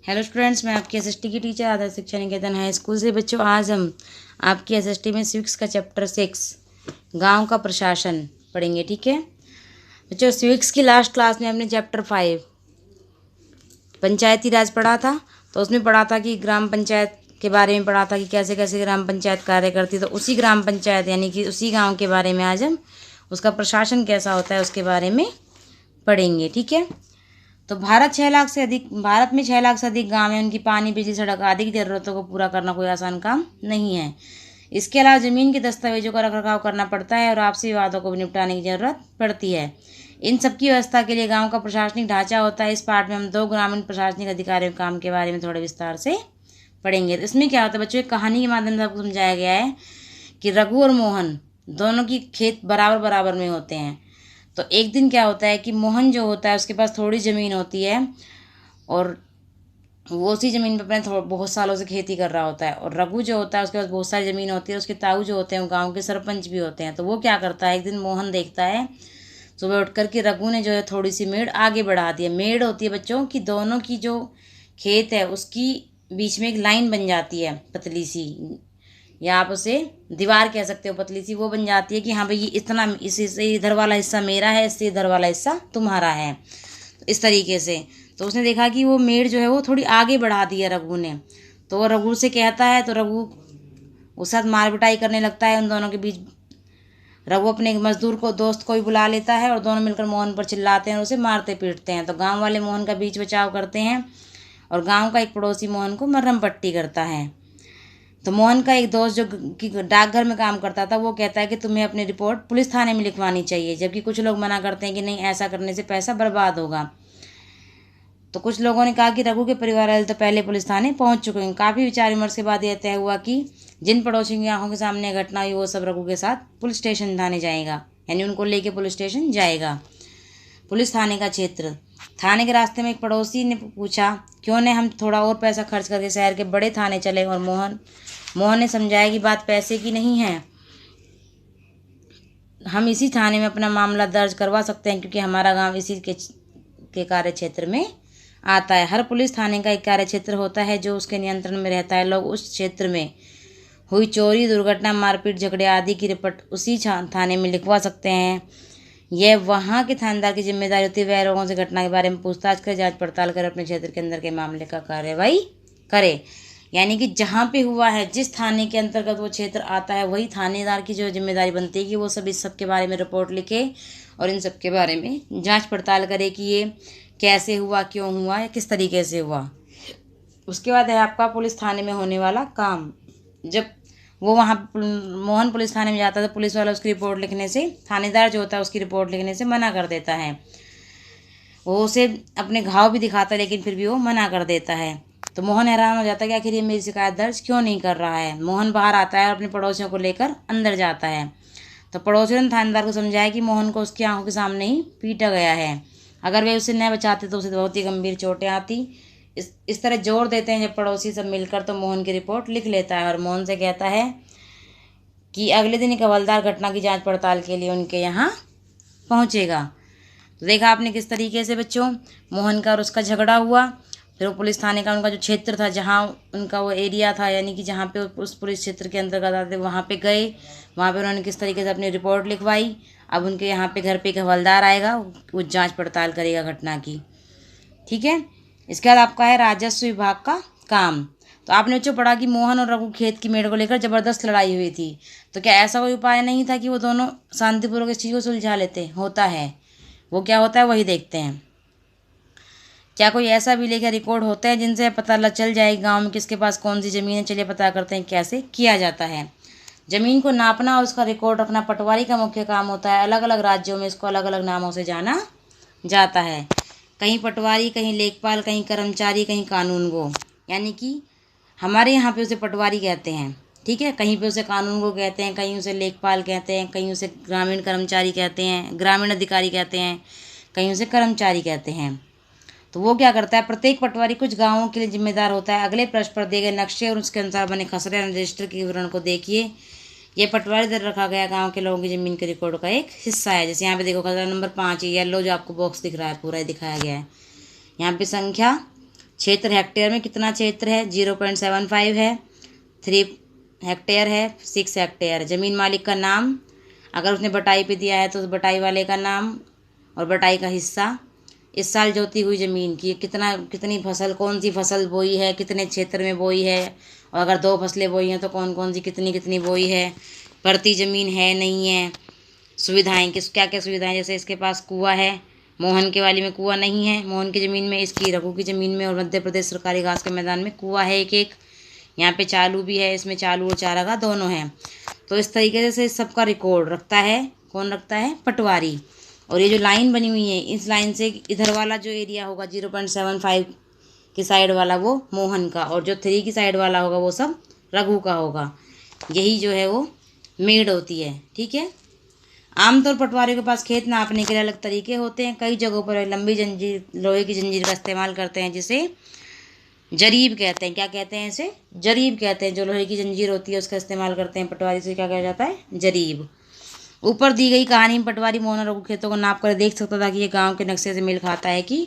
Hello students, मैं आपकी SST की टीचर आदर्श शिक्षा निकेतन हाई स्कूल से। बच्चों, आज हम आपकी एसएसटी में सिविक्स का चैप्टर 6 गांव का प्रशासन पढ़ेंगे। ठीक है बच्चों, सिविक्स की लास्ट क्लास में हमने चैप्टर 5 पंचायती राज पढ़ा था। तो उसमें पढ़ा था कि ग्राम पंचायत के बारे में पढ़ा था कि कैसे कैसे ग्राम पंचायत कार्य करती है। तो उसी ग्राम पंचायत यानी कि उसी गाँव के बारे में आज हम उसका प्रशासन कैसा होता है उसके बारे में पढ़ेंगे। ठीक है, तो भारत में 6 लाख से अधिक गांव हैं। उनकी पानी, बिजली, सड़क आदि की जरूरतों को पूरा करना कोई आसान काम नहीं है। इसके अलावा जमीन के दस्तावेजों का रखरखाव करना पड़ता है और आपसी विवादों को भी निपटाने की जरूरत पड़ती है। इन सब की व्यवस्था के लिए गांव का प्रशासनिक ढांचा होता है। इस पाठ में हम 2 ग्रामीण प्रशासनिक अधिकारियों के काम के बारे में थोड़े विस्तार से पढ़ेंगे। तो इसमें क्या होता है बच्चों, एक कहानी के माध्यम से आपको समझाया गया है कि रघु और मोहन दोनों की खेत बराबर बराबर में होते हैं। तो एक दिन क्या होता है कि मोहन जो होता है उसके पास थोड़ी ज़मीन होती है और वो उसी ज़मीन पर अपने बहुत सालों से खेती कर रहा होता है। और रघु जो होता है उसके पास बहुत सारी ज़मीन होती है। उसके ताऊ जो होते हैं वो गांव के सरपंच भी होते हैं। तो वो क्या करता है, एक दिन मोहन देखता है सुबह उठ कर के रघु ने जो है थोड़ी सी मेड़ आगे बढ़ा दी है। मेड़ होती है बच्चों की दोनों की जो खेत है उसकी बीच में एक लाइन बन जाती है पतली सी, या आप उसे दीवार कह सकते हो, पतली सी वो बन जाती है कि हाँ भाई ये इतना, इससे इधर वाला हिस्सा मेरा है, इससे इधर वाला हिस्सा तुम्हारा है। तो इस तरीके से तो उसने देखा कि वो मेड़ जो है वो थोड़ी आगे बढ़ा दी है रघु ने। तो वो रघु से कहता है, तो रघु उस साथ मार पिटाई करने लगता है उन दोनों के बीच। रघु अपने एक मजदूर को, दोस्त को भी बुला लेता है और दोनों मिलकर मोहन पर चिल्लाते हैं और उसे मारते पीटते हैं। तो गाँव वाले मोहन का बीच बचाव करते हैं और गाँव का एक पड़ोसी मोहन को मरहम पट्टी करता है। तो मोहन का एक दोस्त जो कि डाकघर में काम करता था वो कहता है कि तुम्हें अपनी रिपोर्ट पुलिस थाने में लिखवानी चाहिए, जबकि कुछ लोग मना करते हैं कि नहीं, ऐसा करने से पैसा बर्बाद होगा। तो कुछ लोगों ने कहा कि रघु के परिवार वाले तो पहले पुलिस थाने पहुंच चुके हैं। काफ़ी विचार विमर्श के बाद यह तय हुआ कि जिन पड़ोसियों की आंखों के सामने घटना हुई वो सब रघु के साथ पुलिस स्टेशन थाने जाएगा, यानी उनको लेके पुलिस स्टेशन जाएगा। पुलिस थाने का क्षेत्र। थाने के रास्ते में एक पड़ोसी ने पूछा, क्यों न हम थोड़ा और पैसा खर्च करके शहर के बड़े थाने चले। और मोहन ने समझाया कि बात पैसे की नहीं है, हम इसी थाने में अपना मामला दर्ज करवा सकते हैं क्योंकि हमारा गांव इसी के कार्य क्षेत्र में आता है। हर पुलिस थाने का एक कार्य क्षेत्र होता है जो उसके नियंत्रण में रहता है। लोग उस क्षेत्र में हुई चोरी, दुर्घटना, मारपीट, झगड़े आदि की रिपोर्ट उसी थाने में लिखवा सकते हैं। यह वहाँ के थानेदार की जिम्मेदारी होती है। वह लोगों से घटना के बारे में पूछताछ कर, जांच पड़ताल कर अपने क्षेत्र के अंदर के मामले का कार्रवाई करे। यानी कि जहाँ पे हुआ है, जिस थाने के अंतर्गत वो क्षेत्र आता है, वही थानेदार की जो जिम्मेदारी बनती है कि वो सब इस सब के बारे में रिपोर्ट लिखे और इन सब के बारे में जांच पड़ताल करे कि ये कैसे हुआ, क्यों हुआ, या किस तरीके से हुआ। उसके बाद है आपका पुलिस थाने में होने वाला काम। जब वो वहाँ मोहन पुलिस थाने में जाता है तो पुलिस वाला उसकी रिपोर्ट लिखने से, थानेदार जो होता है उसकी रिपोर्ट लिखने से मना कर देता है। वो उसे अपने घाव भी दिखाता है लेकिन फिर भी वो मना कर देता है। तो मोहन हैरान हो जाता है कि आखिर ये मेरी शिकायत दर्ज क्यों नहीं कर रहा है। मोहन बाहर आता है और अपने पड़ोसियों को लेकर अंदर जाता है। तो पड़ोसियों ने थानेदार को समझाया कि मोहन को उसकी आंखों के सामने ही पीटा गया है, अगर वे उसे न बचाते तो उसे बहुत ही गंभीर चोटें आती। इस तरह जोर देते हैं जब पड़ोसी सब मिलकर, तो मोहन की रिपोर्ट लिख लेता है और मोहन से कहता है कि अगले दिन एक हवलदार घटना की जांच पड़ताल के लिए उनके यहाँ पहुँचेगा। तो देखा आपने किस तरीके से बच्चों मोहन का और उसका झगड़ा हुआ। फिर वो पुलिस थाने का उनका जो क्षेत्र था, जहाँ उनका वो एरिया था, यानी कि जहाँ पे उस पुलिस क्षेत्र के अंतर्गत आते, वहाँ पे गए। वहाँ पे उन्होंने किस तरीके से अपनी रिपोर्ट लिखवाई। अब उनके यहाँ पे घर पे एक हवलदार आएगा, वो जांच पड़ताल करेगा घटना की। ठीक है, इसके बाद आपका है राजस्व विभाग का काम। तो आपने बच्चों पढ़ा कि मोहन और रघु खेत की मेड़ को लेकर जबरदस्त लड़ाई हुई थी। तो क्या ऐसा कोई उपाय नहीं था कि वो दोनों शांतिपूर्वक इस चीज़ को सुलझा लेते? होता है। वो क्या होता है वही देखते हैं। क्या कोई ऐसा भी लेखा रिकॉर्ड होता है जिनसे पता चल जाए गांव में किसके पास कौन सी ज़मीन है? चलिए पता करते हैं कैसे किया जाता है। ज़मीन को नापना और उसका रिकॉर्ड रखना पटवारी का मुख्य काम होता है। अलग अलग राज्यों में इसको अलग अलग नामों से जाना जाता है। कहीं पटवारी, कहीं लेखपाल, कहीं कर्मचारी, कहीं कानूनगो। यानी कि हमारे यहाँ पे उसे पटवारी कहते हैं, ठीक है। कहीं पे उसे कानूनगो कहते हैं, कहीं उसे लेखपाल कहते हैं, कहीं उसे ग्रामीण कर्मचारी कहते हैं, ग्रामीण अधिकारी कहते हैं, कहीं उसे कर्मचारी कहते हैं। तो वो क्या करता है, प्रत्येक पटवारी कुछ गांवों के लिए जिम्मेदार होता है। अगले पृष्ठ पर दिए गए नक्शे और उसके अनुसार बने खसरे रजिस्टर के विवरण को देखिए। ये पटवारी द्वारा रखा गया गांव के लोगों की जमीन के रिकॉर्ड का एक हिस्सा है। जैसे यहाँ पे देखो खसरा नंबर 5 येलो जो आपको बॉक्स दिख रहा है, पूरा दिखाया गया है। यहाँ पे संख्या क्षेत्र हेक्टेयर में कितना क्षेत्र है, 0.75 है, 3 हेक्टेयर है, 6 हेक्टेयर है। ज़मीन मालिक का नाम, अगर उसने बटाई पे दिया है तो उस बटाई वाले का नाम और बटाई का हिस्सा, इस साल जोती हुई ज़मीन की कितनी फसल, कौन सी फसल बोई है, कितने क्षेत्र में बोई है, और अगर 2 फसलें बोई हैं तो कौन कौन सी कितनी कितनी बोई है, बढ़ती ज़मीन है नहीं है, सुविधाएं क्या क्या सुविधाएं, जैसे इसके पास कुआं है, मोहन के वाली में कुआं नहीं है, मोहन की ज़मीन में, इसकी रघु की ज़मीन में और मध्य प्रदेश सरकारी घास के मैदान में कुआं है एक एक। यहाँ पे चालू भी है, इसमें चालू और चारागाह दोनों हैं। तो इस तरीके से सबका रिकॉर्ड रखता है, कौन रखता है, पटवारी। और ये जो लाइन बनी हुई है, इस लाइन से इधर वाला जो एरिया होगा 0.75 की साइड वाला वो मोहन का, और जो 3 की साइड वाला होगा वो सब रघु का होगा। यही जो है वो मेड़ होती है, ठीक है। आमतौर पटवारियों के पास खेत नापने के लिए अलग तरीके होते हैं। कई जगहों पर लंबी जंजीर, लोहे की जंजीर का इस्तेमाल करते हैं, जिसे जरीब कहते हैं। क्या कहते हैं इसे, जरीब कहते हैं। जो लोहे की जंजीर होती है उसका इस्तेमाल करते हैं पटवारी, से क्या कहा जाता है, जरीब। ऊपर दी गई कहानी में पटवारी मोहन और रघु खेतों को नाप कर देख सकता था कि ये गांव के नक्शे से मेल खाता है कि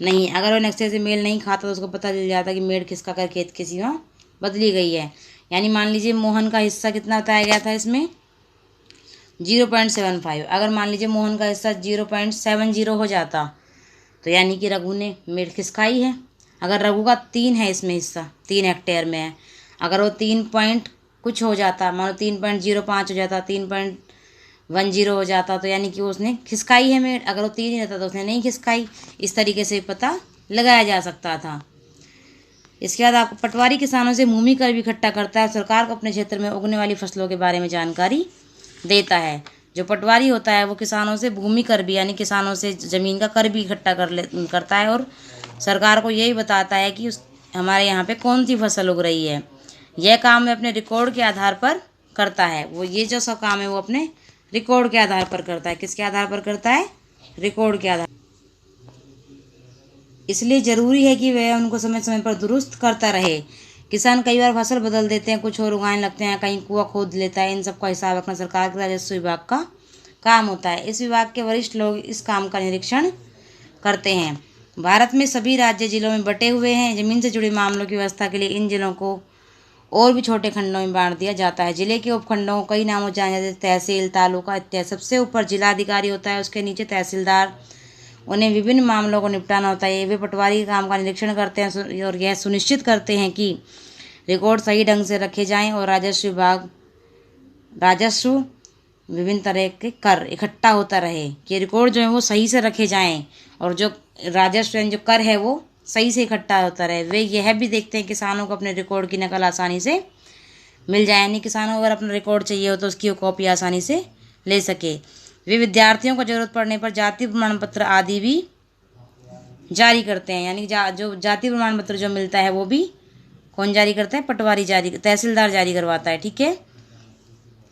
नहीं। अगर वो नक्शे से मेल नहीं खाता तो उसको पता चल जाता कि मेड़ खिसका कर खेत की सीमा बदली गई है। यानी मान लीजिए मोहन का हिस्सा कितना बताया गया था इसमें, 0.75। अगर मान लीजिए मोहन का हिस्सा 0.70 हो जाता तो यानी कि रघु ने मेड़ खिसकाई है। अगर रघु का 3 है इसमें हिस्सा, 3 हेक्टेयर में है, अगर वो 3 पॉइंट कुछ हो जाता, मानो 3.05 हो जाता, 3.10 हो जाता, तो यानी कि उसने खिसकाई है मेड़। अगर वो 3 ही रहता तो उसने नहीं खिसकाई। इस तरीके से पता लगाया जा सकता था। इसके बाद आपको पटवारी किसानों से भूमि कर भी इकट्ठा करता है, सरकार को अपने क्षेत्र में उगने वाली फसलों के बारे में जानकारी देता है। जो पटवारी होता है वो किसानों से भूमि कर भी, यानी किसानों से ज़मीन का कर भी इकट्ठा करता है, और सरकार को यही बताता है कि हमारे यहाँ पे कौन सी फसल उग रही है। यह काम अपने रिकॉर्ड के आधार पर करता है। वो ये जो सब काम है वो अपने रिकॉर्ड के आधार पर करता है। किसके आधार पर करता है, रिकॉर्ड के आधार। इसलिए ज़रूरी है कि वह उनको समय समय पर दुरुस्त करता रहे। किसान कई बार फसल बदल देते हैं, कुछ और उगाने लगते हैं, कहीं कुआं खोद लेता है। इन सब का हिसाब रखना सरकार के राजस्व विभाग का काम होता है। इस विभाग के वरिष्ठ लोग इस काम का निरीक्षण करते हैं। भारत में सभी राज्य जिलों में बटे हुए हैं। जमीन से जुड़े मामलों की व्यवस्था के लिए इन जिलों को और भी छोटे खंडों में बांट दिया जाता है। जिले के उपखंडों को कई नामों से जाना जाता है, तहसील, तालुका इत्यादि। सबसे ऊपर जिलाधिकारी होता है, उसके नीचे तहसीलदार। उन्हें विभिन्न मामलों को निपटाना होता है। वे पटवारी के काम का निरीक्षण करते हैं और यह सुनिश्चित करते हैं कि रिकॉर्ड सही ढंग से रखे जाएं और राजस्व विभिन्न तरह के कर इकट्ठा होता रहे, कि रिकॉर्ड जो है वो सही से रखे जाएं और जो राजस्व जो कर है वो सही से इकट्ठा होता रहे। वे यह भी देखते हैं किसानों को अपने रिकॉर्ड की नकल आसानी से मिल जाए, यानी किसानों को अगर अपना रिकॉर्ड चाहिए हो तो उसकी कॉपी आसानी से ले सके। वे विद्यार्थियों को जरूरत पड़ने पर जाति प्रमाण पत्र आदि भी जारी करते हैं। यानी जो जाति प्रमाण पत्र जो मिलता है वो भी कौन जारी करता है, पटवारी तहसीलदार जारी करवाता है, ठीक है।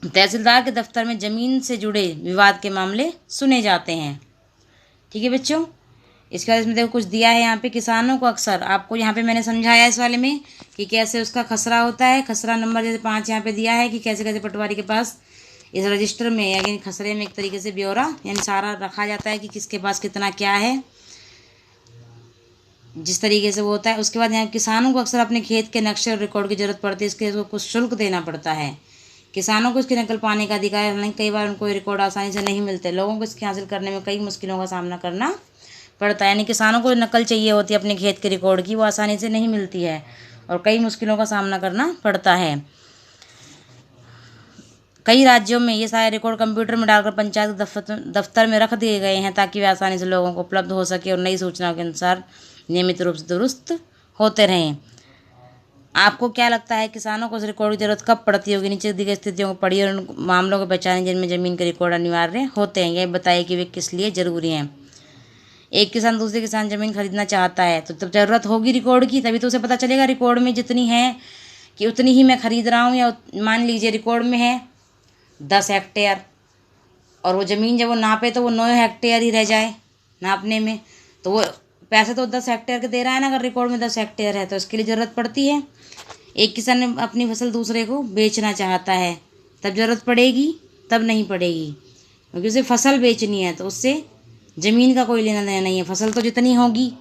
तहसीलदार के दफ्तर में जमीन से जुड़े विवाद के मामले सुने जाते हैं, ठीक है बच्चों। इसके बाद इसमें देखो कुछ दिया है यहाँ पे। किसानों को अक्सर, आपको यहाँ पे मैंने समझाया इस वाले में कि कैसे उसका खसरा होता है। खसरा नंबर जैसे 5 यहाँ पे दिया है कि कैसे कैसे पटवारी के पास इस रजिस्टर में यानी खसरे में एक तरीके से ब्यौरा यानी सारा रखा जाता है कि किसके पास कितना क्या है, जिस तरीके से वो होता है। उसके बाद यहाँ किसानों को अक्सर अपने खेत के नक्शे और रिकॉर्ड की जरूरत पड़ती है, इसके लिए कुछ शुल्क देना पड़ता है। किसानों को इसकी नकल पाने का अधिकार है, कई बार उनको रिकॉर्ड आसानी से नहीं मिलते। लोगों को इसके हासिल करने में कई मुश्किलों का सामना करना पड़ता है। यानी किसानों को नकल चाहिए होती है अपने खेत के रिकॉर्ड की, वो आसानी से नहीं मिलती है और कई मुश्किलों का सामना करना पड़ता है। कई राज्यों में ये सारे रिकॉर्ड कंप्यूटर में डालकर पंचायत दफ्तर में रख दिए गए हैं ताकि वे आसानी से लोगों को उपलब्ध हो सके और नई सूचनाओं के अनुसार नियमित रूप से दुरुस्त होते रहें। आपको क्या लगता है किसानों को इस रिकॉर्ड की जरूरत कब पड़ती होगी? नीचे दी गई स्थितियों को पढ़िए और उन मामलों को पहचानें जिनमें जमीन के रिकॉर्ड अनिवार्य होते हैं। यह बताइए कि वे किस लिए जरूरी हैं। एक किसान दूसरे किसान जमीन खरीदना चाहता है तो ज़रूरत होगी रिकॉर्ड की, तभी तो उसे पता चलेगा रिकॉर्ड में जितनी है कि उतनी ही मैं खरीद रहा हूँ। या मान लीजिए रिकॉर्ड में है 10 हेक्टेयर और वो ज़मीन जब वो नापे तो वो 9 हेक्टेयर ही रह जाए नापने में, तो वो पैसे तो 10 हेक्टेयर के दे रहा है ना। अगर रिकॉर्ड में 10 हेक्टेयर है तो इसके लिए ज़रूरत पड़ती है। एक किसान ने अपनी फसल दूसरे को बेचना चाहता है, तब ज़रूरत पड़ेगी, तब नहीं पड़ेगी, क्योंकि उसे फसल बेचनी है तो उससे ज़मीन का कोई लेना देना नहीं है। फसल तो जितनी होगी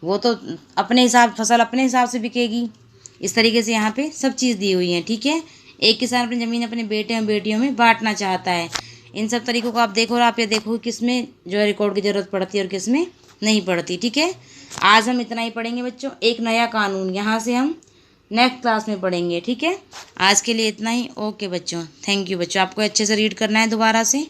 वो तो अपने हिसाब फसल अपने हिसाब से बिकेगी। इस तरीके से यहाँ पे सब चीज़ दी हुई है, ठीक है। एक किसान अपनी ज़मीन अपने बेटे और बेटियों में बांटना चाहता है। इन सब तरीकों को आप देखो और आप ये देखो किस में जो है रिकॉर्ड की ज़रूरत पड़ती है और किस में नहीं पड़ती, ठीक है। आज हम इतना ही पढ़ेंगे बच्चों, एक नया कानून यहाँ से हम नेक्स्ट क्लास में पढ़ेंगे, ठीक है। आज के लिए इतना ही। ओके बच्चों, थैंक यू बच्चों। आपको अच्छे से रीड करना है दोबारा से।